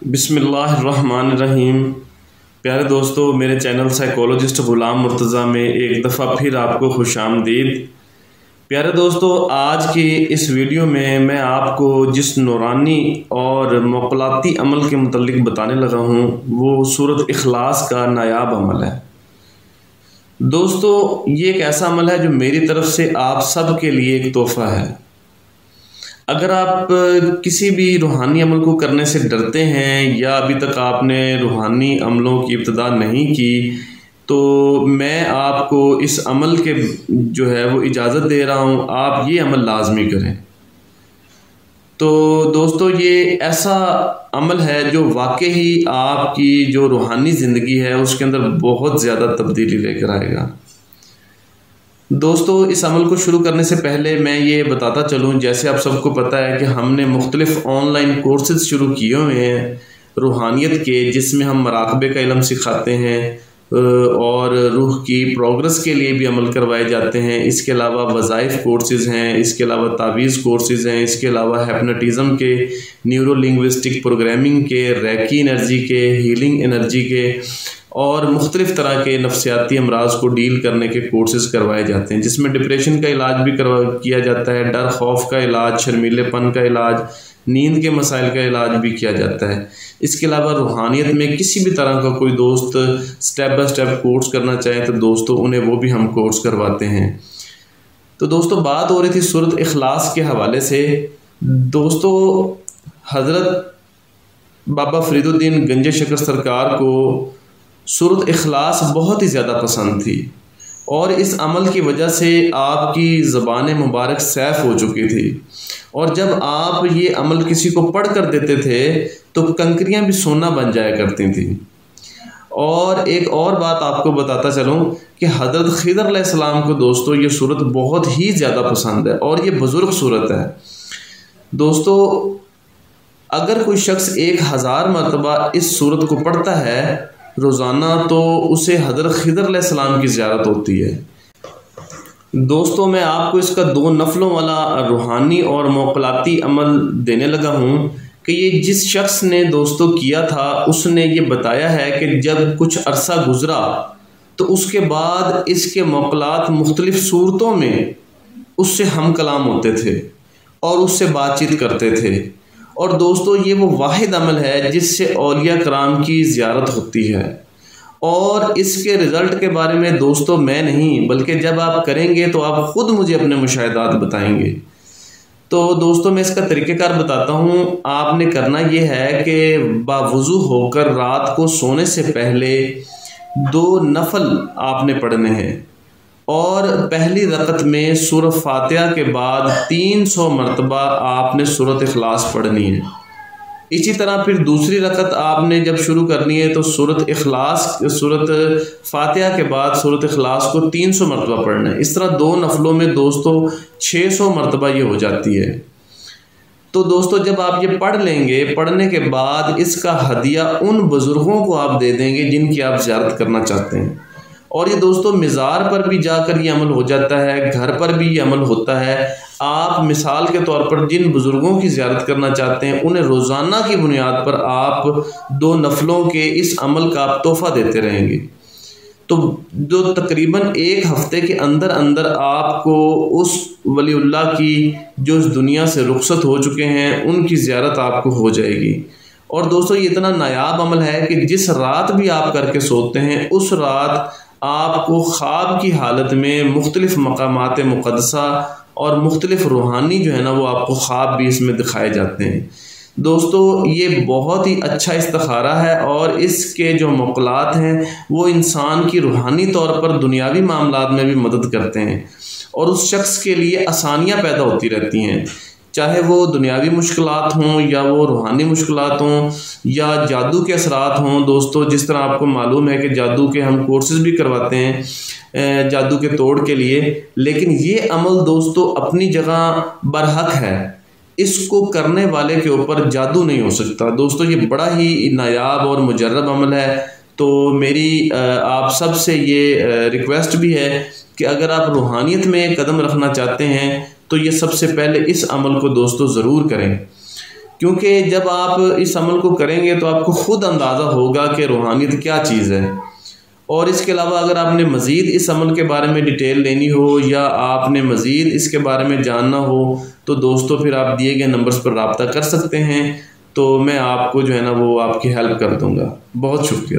बिस्मिल्लाहिर्रहमानिर्रहीम। प्यारे दोस्तों, मेरे चैनल साइकोलॉजिस्ट ग़ुलाम मुर्तज़ा में एक दफ़ा फिर आपको खुशामदीद। प्यारे दोस्तों, आज की इस वीडियो में मैं आपको जिस नूरानी और मौक़लाती अमल के मुतल्लिक़ बताने लगा हूँ वो सूरत इखलास का नायाब अमल है। दोस्तों, ये एक ऐसा अमल है जो मेरी तरफ से आप सब के लिए एक तोहफ़ा है। अगर आप किसी भी रूहानी अमल को करने से डरते हैं या अभी तक आपने रूहानी अमलों की इब्तिदा नहीं की, तो मैं आपको इस अमल के जो है वो इजाज़त दे रहा हूँ, आप ये अमल लाजमी करें। तो दोस्तों, ये ऐसा अमल है जो वाकई ही आपकी जो रूहानी ज़िंदगी है उसके अंदर बहुत ज़्यादा तब्दीली लेकर आएगा। दोस्तों, इस अमल को शुरू करने से पहले मैं ये बताता चलूँ, जैसे आप सबको पता है कि हमने मुख्तलिफ़ ऑनलाइन कोर्सेज़ शुरू किए हुए हैं रूहानियत के, जिसमें हम मराक़बे का इल्म सिखाते हैं और रूह की प्रोग्रेस के लिए भी अमल करवाए जाते हैं। इसके अलावा वज़ाइफ कोर्सेज़ हैं, इसके अलावा तावीज़ कोर्सेज़ हैं, इसके अलावा हिप्नोटिज़म के, न्यूरो लिंग्विस्टिक प्रोग्रामिंग के, रैकी एनर्जी के, हीलिंग एनर्जी के और मुख्तलिफ़ तरह के नफ्सियाती अमराज को डील करने के कोर्सेज़ करवाए जाते हैं, जिसमें डिप्रेशन का इलाज भी किया जाता है, डर खौफ का इलाज, शर्मीलेपन का इलाज, नींद के मसाइल का इलाज भी किया जाता है। इसके अलावा रूहानियत में किसी भी तरह का कोई दोस्त स्टेप बाय स्टेप कोर्स करना चाहे तो दोस्तों उन्हें वो भी हम कोर्स करवाते हैं। तो दोस्तों, बात हो रही थी सूरत इखलास के हवाले से। दोस्तों, हज़रत बाबा फरीदुद्दीन गंजे शकर सरकार को सूरत इखलास बहुत ही ज़्यादा पसंद थी और इस अमल की वजह से आपकी ज़बान मुबारक सैफ़ हो चुकी थी। और जब आप ये अमल किसी को पढ़ कर देते थे तो कंकरियाँ भी सोना बन जाया करती थी। और एक और बात आपको बताता चलूँ कि हज़रत खिदर अलैहिस्सलाम को दोस्तों ये सूरत बहुत ही ज़्यादा पसंद है और ये बुज़ुर्ग सूरत है। दोस्तों, अगर कोई शख्स 1000 मरतबा इस सूरत को पढ़ता है रोज़ाना, तो उसे हज़रत खिदर अलैहिस्सलाम की ज़ियारत होती है। दोस्तों, मैं आपको इसका 2 नफलों वाला रूहानी और मौक़लाती अमल देने लगा हूँ कि ये जिस शख्स ने दोस्तों किया था उसने ये बताया है कि जब कुछ अरसा गुज़रा तो उसके बाद इसके मौक़लात मुख्तलिफ़ सूरतों में उससे हम कलाम होते थे और उससे बातचीत करते थे। और दोस्तों, ये वो वाहिद अमल है जिससे औलिया कराम की ज़ियारत होती है। और इसके रिज़ल्ट के बारे में दोस्तों मैं नहीं, बल्कि जब आप करेंगे तो आप ख़ुद मुझे अपने मुशाहिदात बताएंगे। तो दोस्तों, मैं इसका तरीक़ेकार बताता हूँ। आपने करना ये है कि बावुज़ू होकर रात को सोने से पहले 2 नफल आपने पढ़ने हैं और पहली रकत में सूरह फातिहा के बाद 300 मरतबा आपने सूरत इखलास पढ़नी है। इसी तरह फिर दूसरी रकत आपने जब शुरू करनी है तो सूरत फातिहा के बाद सूरत इखलास को 300 मरतबा पढ़ना है। इस तरह 2 नफलों में दोस्तों 600 मरतबा ये हो जाती है। तो दोस्तों, जब आप ये पढ़ लेंगे, पढ़ने के बाद इसका हदिया उन बुज़ुर्गों को आप दे देंगे जिनकी आप ज़ियारत करना चाहते हैं। और ये दोस्तों मिज़ार पर भी जाकर ये अमल हो जाता है, घर पर भी ये अमल होता है। आप मिसाल के तौर पर जिन बुज़ुर्गों की ज़ियारत करना चाहते हैं उन्हें रोज़ाना की बुनियाद पर आप 2 नफलों के इस अमल का आप तोहफ़ा देते रहेंगे। तो जो तकरीबन 1 हफ़्ते के अंदर अंदर आपको उस वलीउल्लाह की जो इस दुनिया से रुखसत हो चुके हैं उनकी ज़ियारत आपको हो जाएगी। और दोस्तों, ये इतना नायाब अमल है कि जिस रात भी आप करके सोते हैं उस रात आपको ख्वाब की हालत में मुख्तलिफ़ मकामात मुक़द्दसा और मुख्तलिफ़ रूहानी जो है ना वो आपको ख्वाब भी इसमें दिखाए जाते हैं। दोस्तों, ये बहुत ही अच्छा इस्तिखारा है और इसके जो मौक़लात हैं वो इंसान की रूहानी तौर पर दुनियावी मामलात में भी मदद करते हैं और उस शख्स के लिए आसानियाँ पैदा होती रहती हैं, चाहे वो दुनियावी मुश्किलात हों या वो रूहानी मुश्किलात हों या जादू के असरात हों। दोस्तों, जिस तरह आपको मालूम है कि जादू के हम कोर्सेज़ भी करवाते हैं जादू के तोड़ के लिए, लेकिन ये अमल दोस्तों अपनी जगह बरहक है। इसको करने वाले के ऊपर जादू नहीं हो सकता। दोस्तों, ये बड़ा ही नायाब और मुजर्रब अमल है। तो मेरी आप सब से ये रिक्वेस्ट भी है कि अगर आप रूहानियत में कदम रखना चाहते हैं तो ये सबसे पहले इस अमल को दोस्तों ज़रूर करें। क्योंकि जब आप इस अमल को करेंगे तो आपको ख़ुद अंदाज़ा होगा कि रूहानियत क्या चीज़ है। और इसके अलावा अगर आपने मज़ीद इस अमल के बारे में डिटेल लेनी हो या आपने मज़ीद इसके बारे में जानना हो तो दोस्तों फिर आप दिए गए नंबर्स पर रब्ता कर सकते हैं। तो मैं आपको जो है ना वो आपकी हेल्प कर दूँगा। बहुत शुक्रिया।